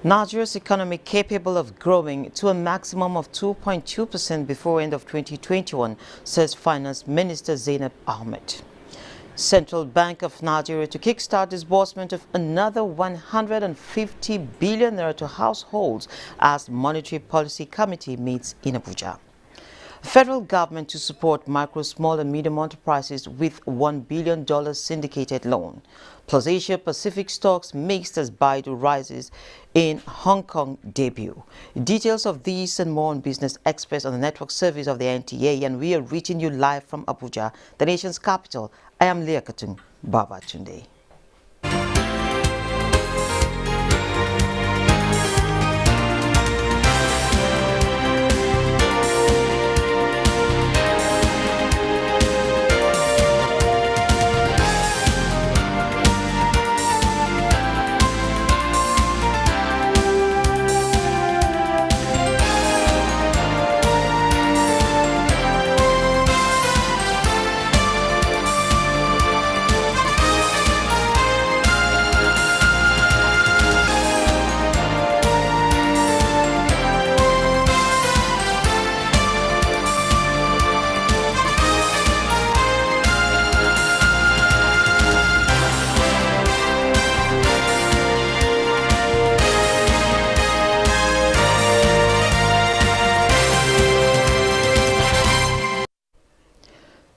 Nigeria's economy capable of growing to a maximum of 2.2% before end of 2021, says Finance Minister Zainab Ahmed. Central Bank of Nigeria to kickstart disbursement of another 150 billion naira to households as Monetary Policy Committee meets in Abuja. Federal government to support micro, small and medium enterprises with $1 billion syndicated loan. Plus Asia Pacific stocks mixed as Baidu rises in Hong Kong debut. Details of these and more on Business Express on the network service of the NTA, and we are reaching you live from Abuja, the nation's capital. I am Liakatun Babatunde.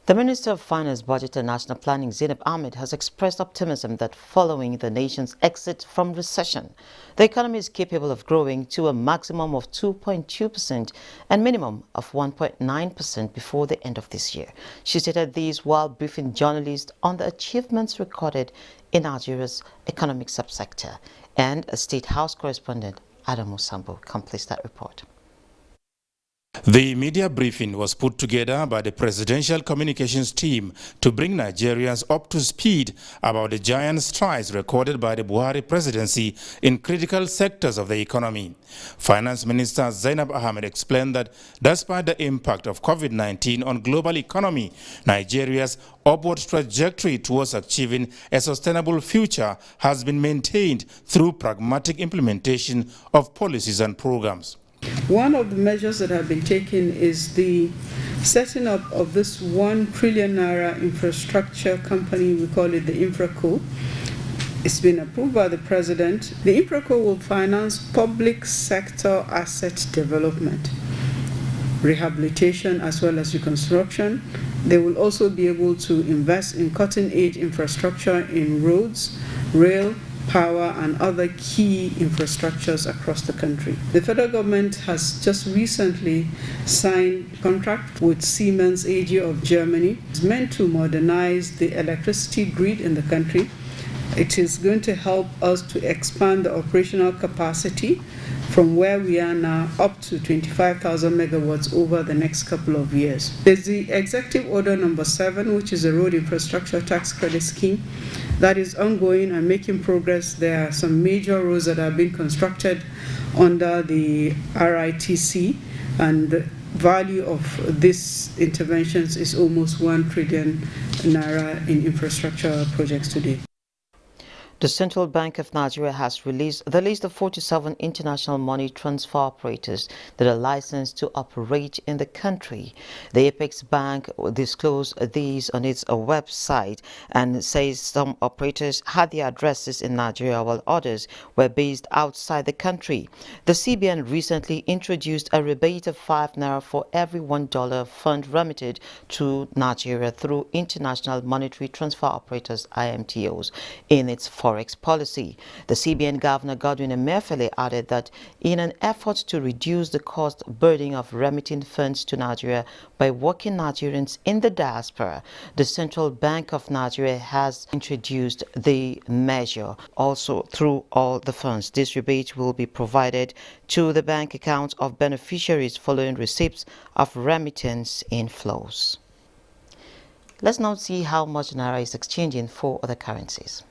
The Minister of Finance, Budget and National Planning, Zainab Ahmed, has expressed optimism that following the nation's exit from recession, the economy is capable of growing to a maximum of 2.2% and minimum of 1.9% before the end of this year. She stated these while briefing journalists on the achievements recorded in Nigeria's economic subsector. And a State House correspondent, Adam Osambo, completes that report. The media briefing was put together by the Presidential Communications team to bring Nigerians up to speed about the giant strides recorded by the Buhari presidency in critical sectors of the economy. Finance Minister Zainab Ahmed explained that despite the impact of COVID-19 on global economy, Nigeria's upward trajectory towards achieving a sustainable future has been maintained through pragmatic implementation of policies and programs. One of the measures that have been taken is the setting up of this 1 trillion naira infrastructure company. We call it the InfraCo. It's been approved by the President. The InfraCo will finance public sector asset development, rehabilitation as well as reconstruction. They will also be able to invest in cutting-edge infrastructure in roads, rail, power and other key infrastructures across the country. The federal government has just recently signed a contract with Siemens AG of Germany. It's meant to modernize the electricity grid in the country. It is going to help us to expand the operational capacity from where we are now up to 25,000 megawatts over the next couple of years. There's the Executive Order number 7, which is a road infrastructure tax credit scheme that is ongoing and making progress. There are some major roads that are being constructed under the RITC, and the value of these interventions is almost 1 trillion naira in infrastructure projects today. The Central Bank of Nigeria has released the list of 47 international money transfer operators that are licensed to operate in the country. The Apex Bank disclosed these on its website and says some operators had their addresses in Nigeria while others were based outside the country. The CBN recently introduced a rebate of 5 naira for every $1 fund remitted to Nigeria through International Monetary Transfer Operators (IMTOs) in its Forex policy. The CBN Governor Godwin Emefiele added that in an effort to reduce the cost burden of remitting funds to Nigeria by working Nigerians in the diaspora, the Central Bank of Nigeria has introduced the measure. Also, through all the funds, this rebate will be provided to the bank accounts of beneficiaries following receipts of remittance inflows. Let's now see how much Naira is exchanging for other currencies.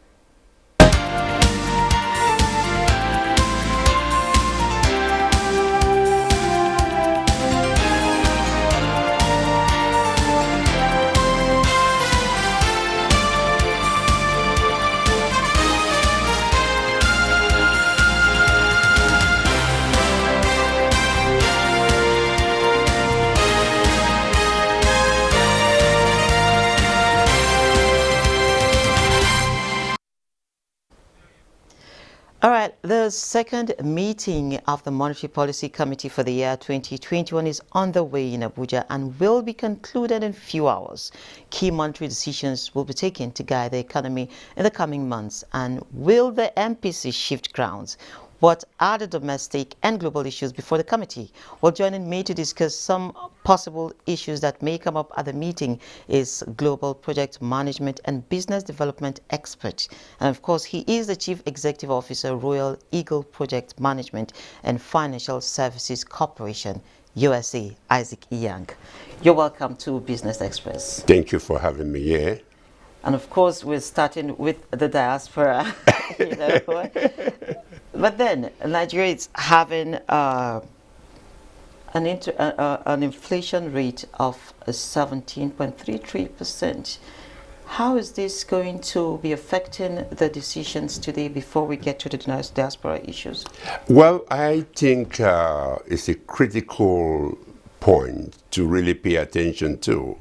All right, the second meeting of the Monetary Policy Committee for the year 2021 is underway in Abuja and will be concluded in few hours. Key monetary decisions will be taken to guide the economy in the coming months. And will the MPC shift grounds? What are the domestic and global issues before the committee? Well, joining me to discuss some possible issues that may come up at the meeting is Global Project Management and Business Development Expert. And of course, he is the Chief Executive Officer, Royal Eagle Project Management and Financial Services Corporation, USA, Isaac Young. You're welcome to Business Express. Thank you for having me here. And of course, we're starting with the diaspora. you know. But then Nigeria is having an inflation rate of 17.33%. How is this going to be affecting the decisions today before we get to the diaspora issues? Well, I think it's a critical point to really pay attention to.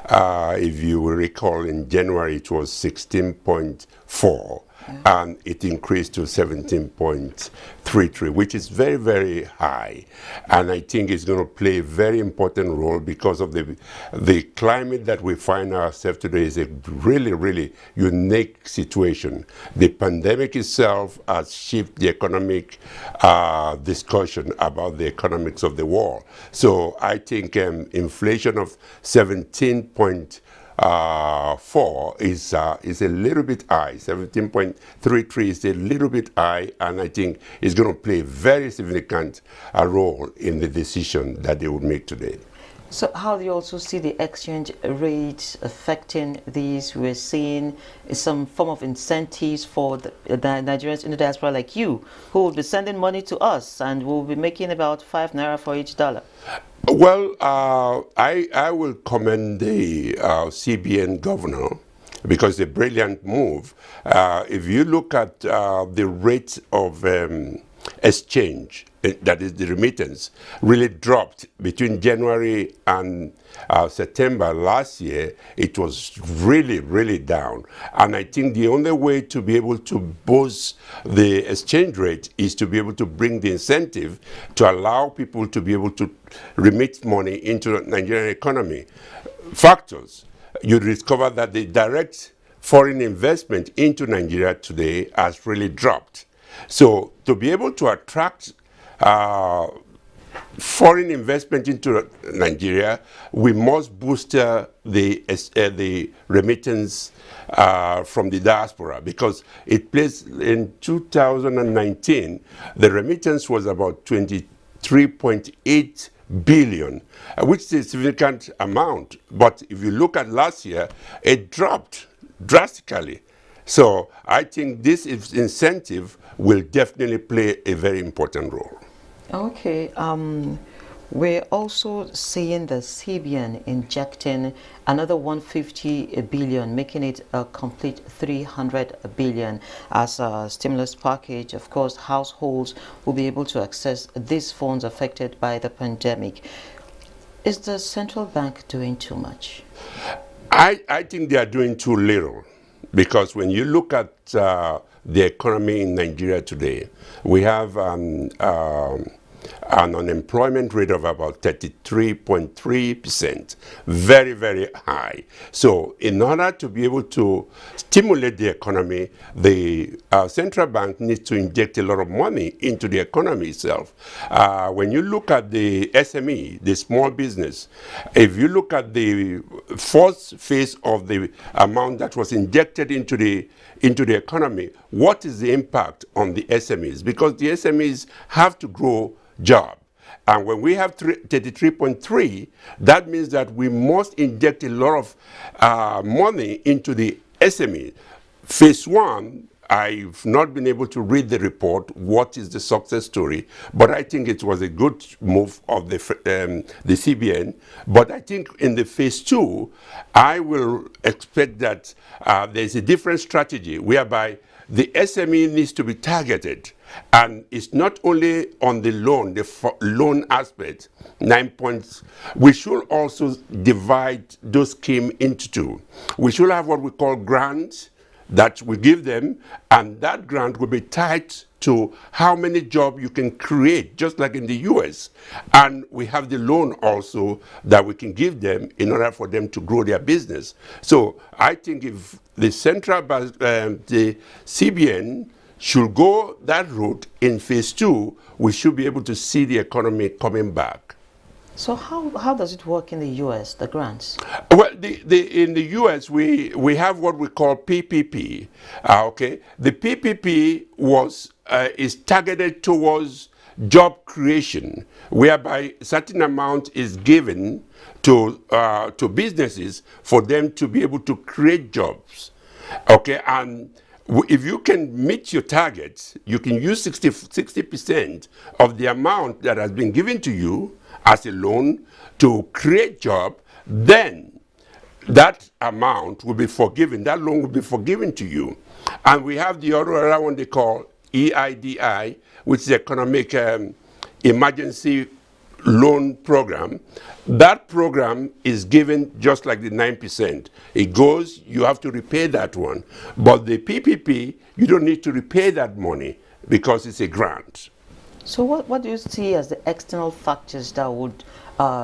If you will recall, in January it was 16.4. And it increased to 17.33, which is very, very high. And I think it's going to play a very important role because of the climate that we find ourselves today is a really, really unique situation. The pandemic itself has shifted the economic discussion about the economics of the world. So I think inflation of 17.4 is a little bit high. 17.33 is a little bit high, and I think it's going to play a very significant role in the decision that they will make today. So how do you also see the exchange rate affecting these? We're seeing some form of incentives for the Nigerians in the diaspora like you, who will be sending money to us and will be making about 5 naira for each dollar. Well, I will commend the CBN governor because it's a brilliant move. If you look at the rate of exchange, that is the remittance, really dropped between January and September last year. It was really, really down. And I think the only way to be able to boost the exchange rate is to be able to bring the incentive to allow people to be able to remit money into the Nigerian economy. Factors, you discover that the direct foreign investment into Nigeria today has really dropped. So to be able to attract foreign investment into Nigeria, we must boost the remittance from the diaspora, because it plays in 2019, the remittance was about 23.8 billion, which is a significant amount. But if you look at last year, it dropped drastically. So I think this incentive will definitely play a very important role. Okay. We're also seeing the CBN injecting another 150 billion, making it a complete 300 billion as a stimulus package. Of course, households will be able to access these funds affected by the pandemic. Is the central bank doing too much? I think they are doing too little, because when you look at the economy in Nigeria today, we have an unemployment rate of about 33.3%, very, very high. So in order to be able to stimulate the economy, the central bank needs to inject a lot of money into the economy itself. When you look at the SME, the small business, if you look at the first phase of the amount that was injected into the economy, what is the impact on the SMEs? Because the SMEs have to grow job. And when we have 33.3, that means that we must inject a lot of money into the SME. Phase one, I've not been able to read the report, what is the success story, but I think it was a good move of the CBN. But I think in the phase two, I will expect that there's a different strategy whereby the SME needs to be targeted. And it's not only on the loan aspect, 9 points. We should also divide those schemes into two. We should have what we call grants that we give them, and that grant will be tied to how many jobs you can create, just like in the US. And we have the loan also that we can give them in order for them to grow their business. So I think if the central bank, the CBN should go that route in phase 2, we should be able to see the economy coming back. So how does it work in the US, the grants? Well, in the US, we have what we call PPP. Okay, the PPP is targeted towards job creation, whereby a certain amount is given to businesses for them to be able to create jobs. Okay, and if you can meet your targets, you can use 60% of the amount that has been given to you as a loan to create job, then that amount will be forgiven, that loan will be forgiven to you. And we have the other one they call EIDI, which is Economic Emergency Loan Program. That program is given just like the 9%. It goes, you have to repay that one. But the PPP, you don't need to repay that money because it's a grant. So what do you see as the external factors that would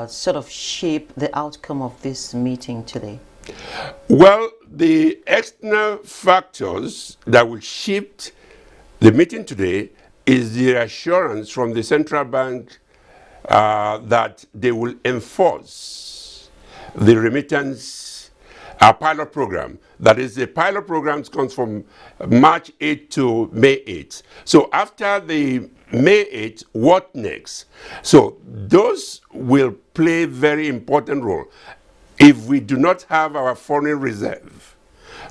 sort of shape the outcome of this meeting today? Well, the external factors that will shift the meeting today is the assurance from the central bank that they will enforce the remittance pilot program. That is, the pilot program comes from March 8 to May 8. So after the May 8, what next? So those will play a very important role. If we do not have our foreign reserve,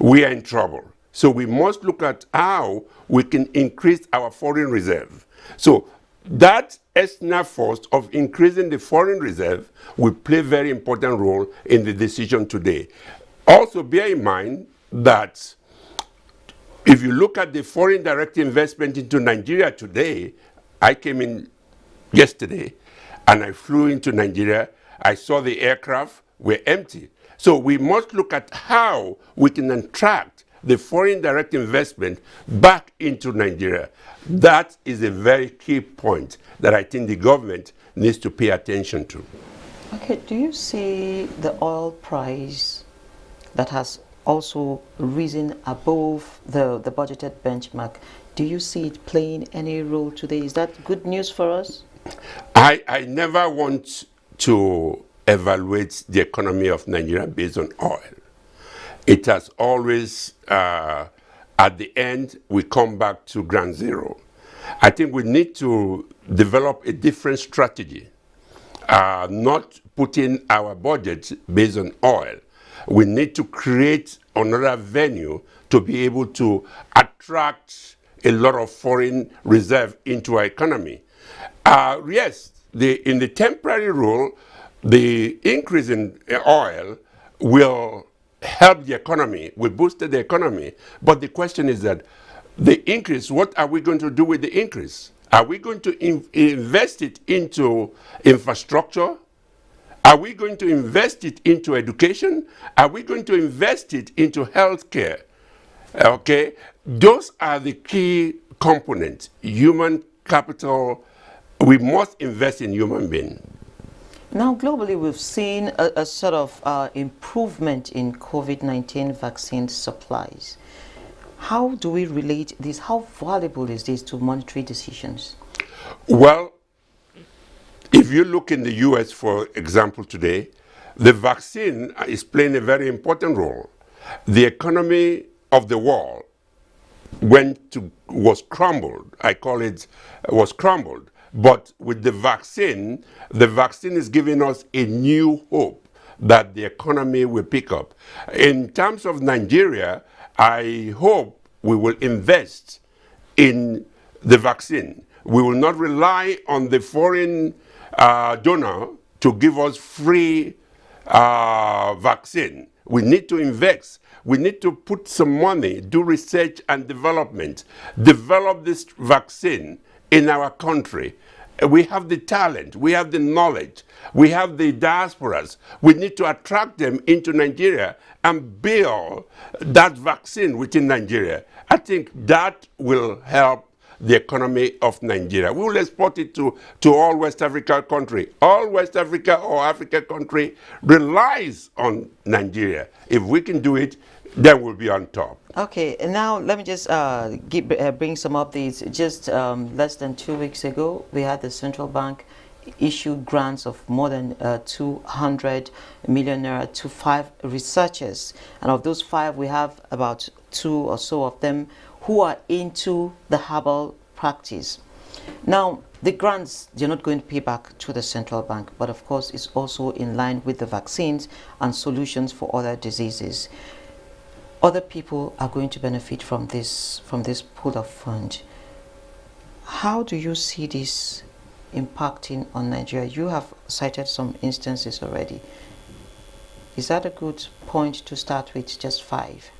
we are in trouble. So we must look at how we can increase our foreign reserve. So that external force of increasing the foreign reserve will play a very important role in the decision today. Also bear in mind that if you look at the foreign direct investment into Nigeria today, I came in yesterday and I flew into Nigeria. I saw the aircraft were empty. So we must look at how we can attract the foreign direct investment back into Nigeria. That is a very key point that I think the government needs to pay attention to. Okay, do you see the oil price that has also risen above the budgeted benchmark? Do you see it playing any role today? Is that good news for us? I never want to evaluate the economy of Nigeria based on oil. It has always, at the end, we come back to ground zero. I think we need to develop a different strategy, not putting our budget based on oil. We need to create another venue to be able to attract a lot of foreign reserve into our economy. Yes, in the temporary rule, the increase in oil will help the economy, will boost the economy. But the question is that the increase, what are we going to do with the increase? Are we going to invest it into infrastructure? Are we going to invest it into education? Are we going to invest it into healthcare? Okay, those are the key components. Human capital, we must invest in human beings. Now, globally, we've seen a sort of improvement in COVID-19 vaccine supplies. How do we relate this? How valuable is this to monetary decisions? Well, if you look in the US, for example, today, the vaccine is playing a very important role. The economy of the world was crumbled. I call it was crumbled. But with the vaccine is giving us a new hope that the economy will pick up. In terms of Nigeria, I hope we will invest in the vaccine. We will not rely on the foreign donor to give us free vaccine. We need to invest. We need to put some money, do research and development, develop this vaccine in our country, We have the talent, we have the knowledge, we have the diasporas. We need to attract them into Nigeria and build that vaccine within Nigeria. I think that will help the economy of Nigeria. We will export it to all West Africa country. All West Africa or Africa country relies on Nigeria. If we can do it, then we'll be on top. Okay, and now let me just bring some updates. Just less than 2 weeks ago, we had the central bank issue grants of more than 200 million naira to 5 researchers. And of those 5, we have about 2 or so of them who are into the herbal practice. Now, the grants, they're not going to pay back to the central bank, but of course, it's also in line with the vaccines and solutions for other diseases. Other people are going to benefit from this pool of fund. How do you see this impacting on Nigeria? You have cited some instances already. Is that a good point to start with, just 5?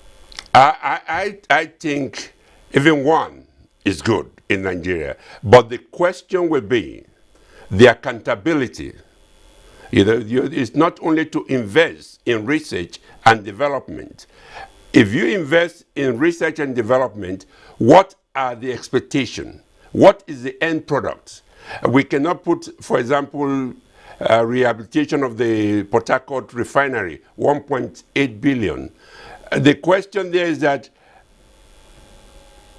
I think even 1 is good in Nigeria. But the question will be the accountability. It's not only to invest in research and development. If you invest in research and development, what are the expectations? What is the end product? We cannot put, for example, rehabilitation of the Port Harcourt refinery, 1.8 billion. The question there is that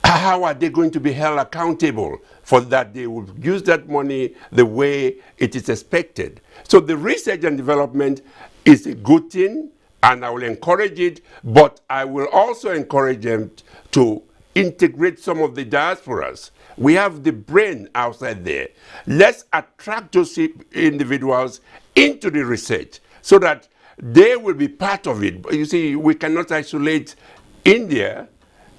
how are they going to be held accountable for that? They will use that money the way it is expected. So the research and development is a good thing, and I will encourage it, but I will also encourage them to integrate some of the diasporas. We have the brain outside there. Let's attract those individuals into the research so that they will be part of it. You see, we cannot isolate India,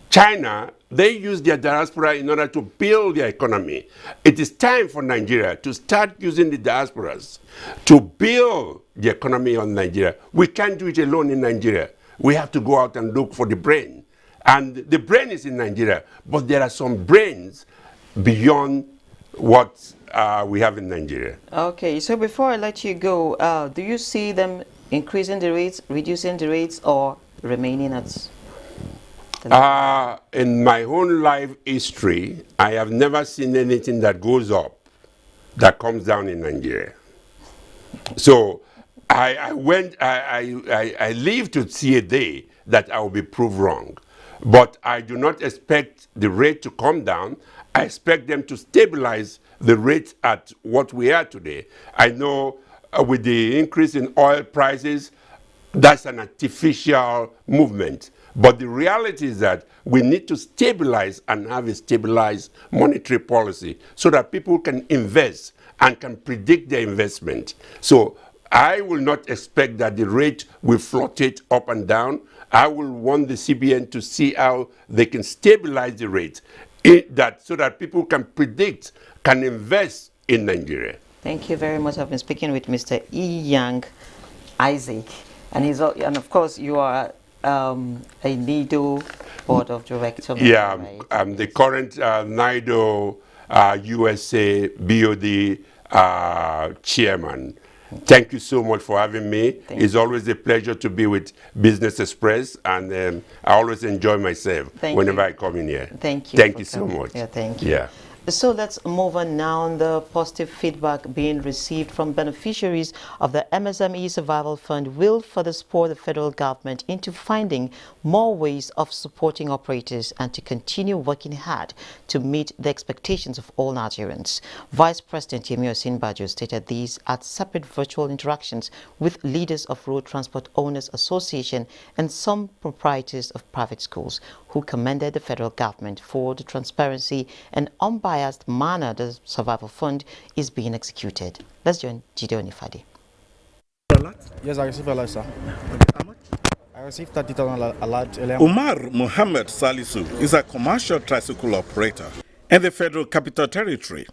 China. They use their diaspora in order to build their economy. It is time for Nigeria to start using the diasporas to build the economy of Nigeria. We can't do it alone in Nigeria. We have to go out and look for the brain. And the brain is in Nigeria, but there are some brains beyond what we have in Nigeria. Okay, so before I let you go, do you see them increasing the rates, reducing the rates, or remaining at? In my own life history, I have never seen anything that goes up that comes down in Nigeria. So I live to see a day that I will be proved wrong. But I do not expect the rate to come down. I expect them to stabilize the rate at what we are today. I know with the increase in oil prices, that's an artificial movement. But the reality is that we need to stabilize and have a stabilized monetary policy so that people can invest and can predict their investment. So I will not expect that the rate will fluctuate up and down. I will want the CBN to see how they can stabilize the rate so that people can predict, can invest in Nigeria. Thank you very much. I've been speaking with Mr. E. Young Isaac, and of course you are a NIDO board of directors. Yeah, right? I'm the current NIDO USA BOD chairman. Thank you so much for having me. It's always a pleasure to be with Business Express, and I always enjoy myself whenever I come in here. Thank you. Thank you so much. Yeah, thank you. Yeah. So let's move on now. The positive feedback being received from beneficiaries of the MSME Survival Fund will further spur the federal government into finding more ways of supporting operators and to continue working hard to meet the expectations of all Nigerians. Vice President Yemi Osinbajo stated these at separate virtual interactions with leaders of Road Transport Owners Association and some proprietors of private schools, who commended the federal government for the transparency and unbiased manner the Survival Fund is being executed. Let's join Gideon Ifadi. Yes, I received a lot, sir. How much? I received 30,000 alert earlier. Umar Muhammad Salisu is a commercial tricycle operator in the Federal Capital Territory.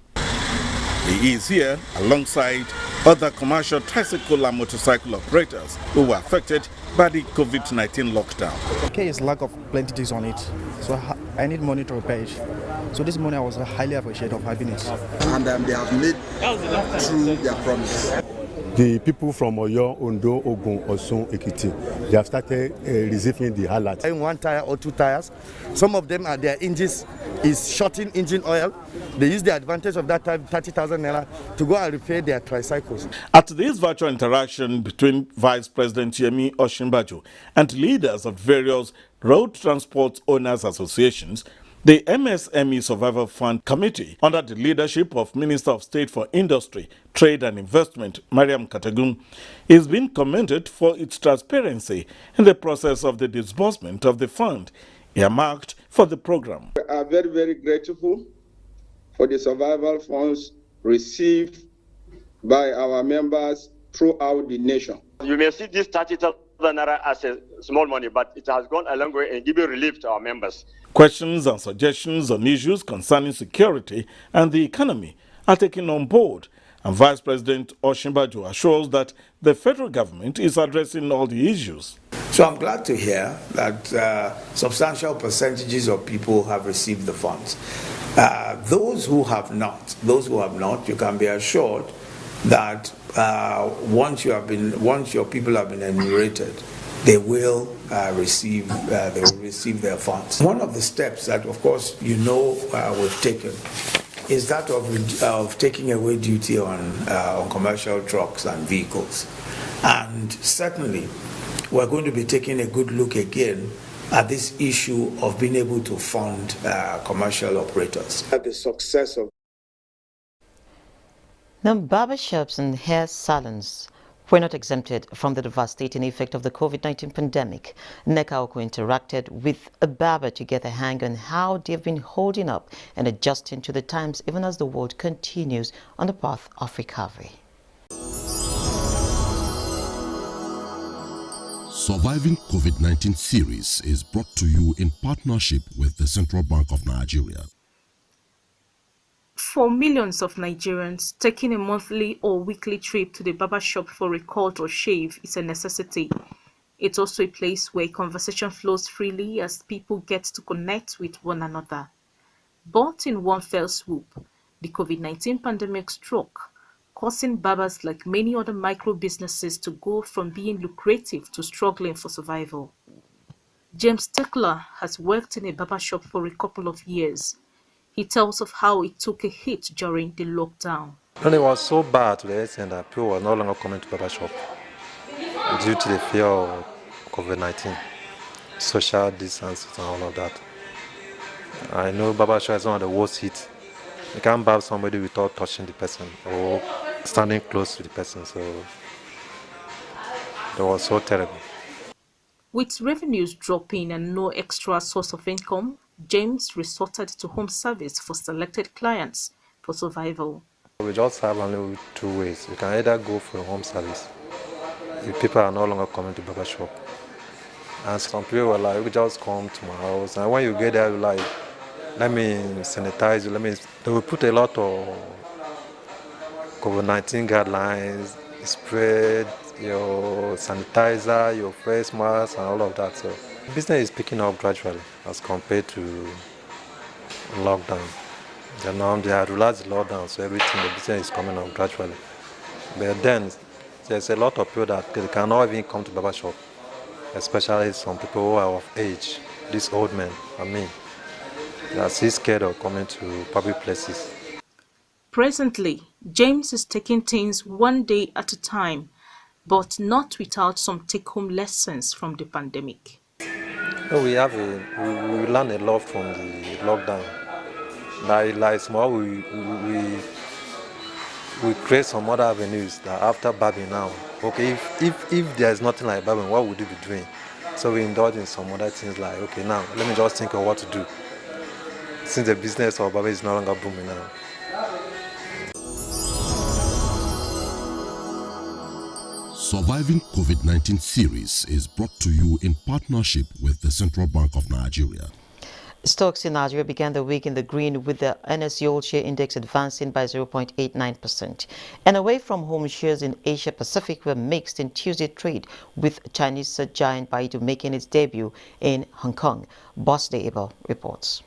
He is here alongside other commercial tricycle and motorcycle operators who were affected by the COVID-19 lockdown. The case lack of plenty things on it. So I need money to repair it. So this money I was highly appreciative of having it. And they have made true their promise. The people from Oyo, Ondo, Ogun, Osun, Ekiti, they have started receiving the alert. In one tire or two tires, some of them are their engines is shorting engine oil. They use the advantage of that time, 30,000 naira, to go and repair their tricycles. At this virtual interaction between Vice President Yemi Osinbajo and leaders of various road transport owners associations, the MSME Survival Fund Committee, under the leadership of Minister of State for Industry, Trade and Investment, Mariam Katagum, is being commended for its transparency in the process of the disbursement of the fund earmarked for the program. We are very, very grateful for the survival funds received by our members throughout the nation. You may see this 30,000 naira as a small money, but it has gone a long way in giving relief to our members. Questions and suggestions on issues concerning security and the economy are taken on board, and Vice President Osinbajo assures that the federal government is addressing all the issues. So I'm glad to hear that substantial percentages of people have received the funds. Those who have not, you can be assured that once your people have been enumerated, they will receive their funds. One of the steps that, of course, we've taken is that of taking away duty on commercial trucks and vehicles, and certainly we're going to be taking a good look again at this issue of being able to fund commercial operators. The success of Now, barbershops and hair salons were not exempted from the devastating effect of the COVID-19 pandemic. Neka Oko interacted with a barber to get a hang on how they've been holding up and adjusting to the times even as the world continues on the path of recovery. Surviving COVID-19 series is brought to you in partnership with the Central Bank of Nigeria. For millions of Nigerians, taking a monthly or weekly trip to the barber shop for a cut or shave is a necessity. It's also a place where conversation flows freely as people get to connect with one another. But in one fell swoop, the COVID-19 pandemic struck, causing barbers like many other micro businesses to go from being lucrative to struggling for survival. James Tekla has worked in a barber shop for a couple of years. He tells of how it took a hit during the lockdown. And it was so bad to the extent that people were no longer coming to barber shop due to the fear of COVID-19, social distancing and all of that. I know barber shop is one of the worst hit. You can't barb somebody without touching the person or standing close to the person, so it was so terrible. With revenues dropping and no extra source of income, James resorted to home service for selected clients for survival. We just have only two ways. You can either go for home service if people are no longer coming to barber shop. And some people were like, we just come to my house. And when you get there, you're like, let me sanitize you. They will put a lot of COVID-19 guidelines, spread, your sanitizer, your face mask, and all of that. So business is picking up gradually as compared to lockdown. Now they have relaxed the lockdown, so everything, the business is coming up gradually. But then there's a lot of people that they cannot even come to barber shop, especially some people who are of age, these old men, they are still scared of coming to public places. Presently, James is taking things one day at a time, but not without some take-home lessons from the pandemic. We learn a lot from the lockdown. Like small, we create some other avenues that after barbing now. Okay, if there's nothing like barbing, what would you be doing? So we indulge in some other things like, okay, now let me just think of what to do. Since the business of barbing is no longer booming now. Surviving COVID-19 series is brought to you in partnership with the Central Bank of Nigeria. Stocks in Nigeria began the week in the green with the NSE All Share Index advancing by 0.89%. And away from home shares in Asia Pacific were mixed in Tuesday trade, with Chinese giant Baidu making its debut in Hong Kong. Boss Day Abel reports.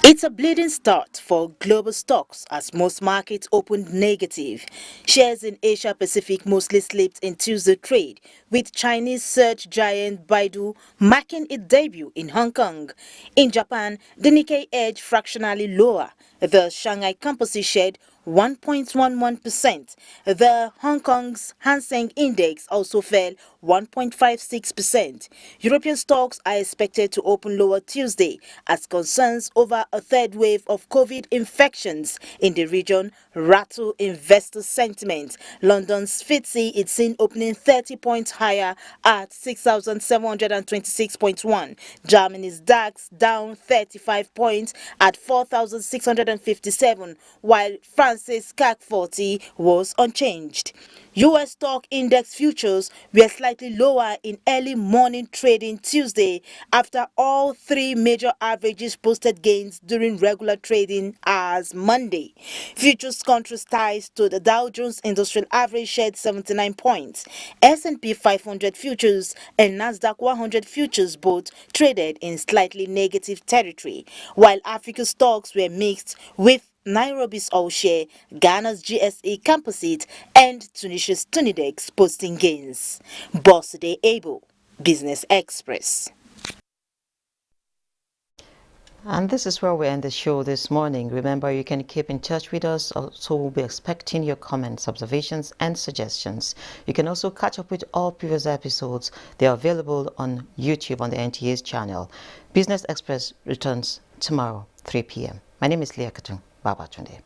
It's a bleeding start for global stocks as most markets opened negative. Shares in Asia Pacific mostly slipped in Tuesday trade, with Chinese search giant Baidu making its debut in Hong Kong. In Japan, the Nikkei edged fractionally lower. The Shanghai Composite shed 1.11%. The Hong Kong's Hang Seng Index also fell 1.56%. European stocks are expected to open lower Tuesday as concerns over a third wave of COVID infections in the region rattle investor sentiment. London's FTSE is seen opening 30 points higher at 6,726.1. Germany's DAX down 35 points at 4,657, while France's CAC 40 was unchanged. U.S. stock index futures were slightly lower in early morning trading Tuesday after all three major averages posted gains during regular trading hours Monday. Futures contrast ties to the Dow Jones Industrial Average shed 79 points. S&P 500 futures and Nasdaq 100 futures both traded in slightly negative territory, while Africa stocks were mixed with Nairobi's All Share, Ghana's GSE Composite, and Tunisia's Tunidex posting gains. Boss Day Able, Business Express. And this is where we end the show this morning. Remember, you can keep in touch with us, so we'll be expecting your comments, observations, and suggestions. You can also catch up with all previous episodes. They are available on YouTube on the NTA's channel. Business Express returns tomorrow, 3 p.m. My name is Leah Katung. Baba Tunde.